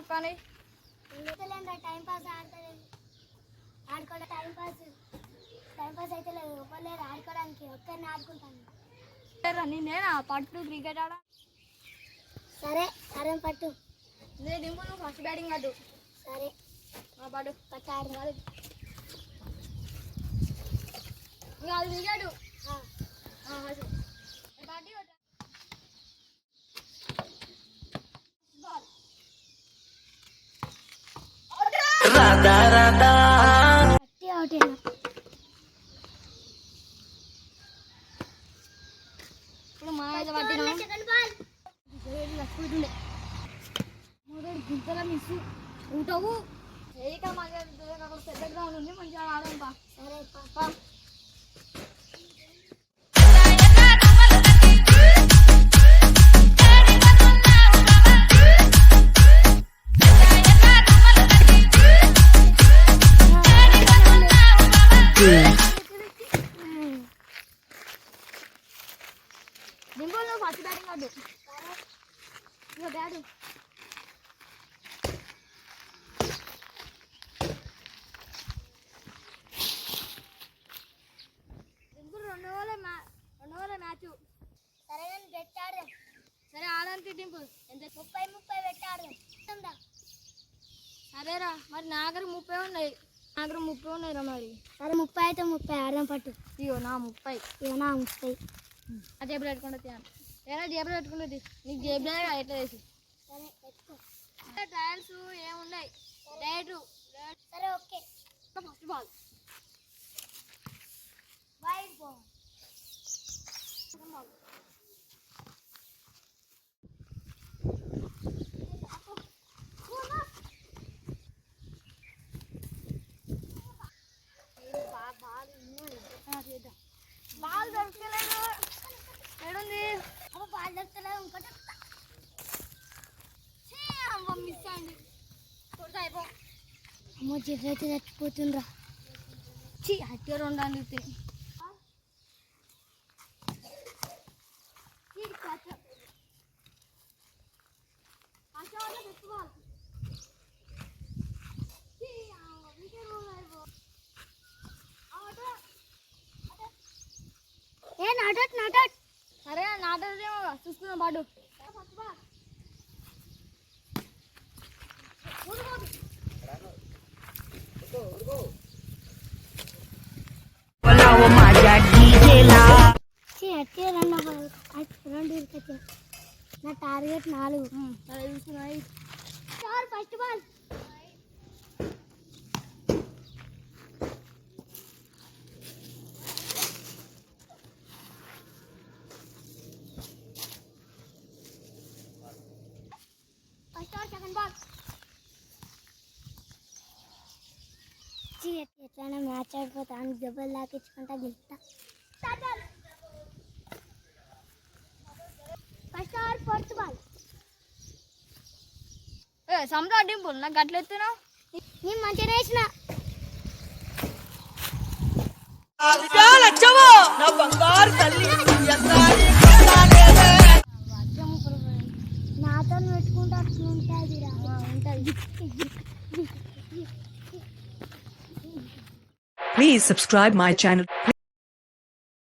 కానీ time pass ఆడుకోవడం time pass అయితే లేదు ఒకళ్ళు ఆడుకోవడానికి ఒక్కరిని ఆడుకుంటాను నేనా పట్టు క్రికెట్ ఆడ సరే సరే పట్టు నేను దింపు నువ్వు ఫస్ట్ బ్యాటింగ్ అడ్డు సరే పట్టు పట్టు ఆడు ఇక అది దిగాడు ఇప్పుడు మా పట్టిన గింతల మిస్ ఉంటావు ఏక మళ్ళీ పెద్ద గ్రౌండ్ ఉంది మంచిగా ఆడంపా సరే దింపుల్ నువ్వు ఫస్ట్ బ్యాటింగ్ అడ్డు ఇక బ్యాడు దింపుల్ రెండు ఓవర్ల మ్యాచ్ సరే నేను పెట్టాడు సరే ఆడంతి దింపుల్ ఎంత 30 పెట్టాడు సరేరా మరి నా దగ్గర 30 ఉన్నాయి రా మరి సరే 30 అయితే 30 ఆడదాం పట్టు ఇగో నా 30 ఇగో నా 30 ఆ జేబులో పెట్టుకుంటుంది ఏనా జేబులో పెట్టుకుంటుంది నీకు జేబులో ఎట్లా చేసి సరే పెట్టుకో ట్రయల్స్ ఏమున్నాయి డైరెక్ట్ సరే okay first ball wide ball ball దొరకలేదు ఏడుంది బాల్ దొరకలేదు ఇంకోటి మిస్ అయింది కొడుతా అయిపో అమ్మో జిఫ్ అయితే చచ్చిపోతుండ్రా హత్య రెండు అందితే ఏ నాటట్ సరే నాటేమో చూసుకుందాం పాటు నా టార్గెట్ 4 సరే చూసుకున్నాయి ఫస్ట్ బాల్ సెకండ్ బాల్ ఎట్లయినా మ్యాచ్ ఆడిపోతాను దెబ్బలు లాకించుకుంటా గెలుస్తా first over fourth ball Samrat Dimple నాకు గట్ల ఎత్తున్నావు నేను మంచిగా వేసిన నాతో పెట్టుకుంటే అట్లా ఉంటుంది ఉంటుంది Please subscribe my channel.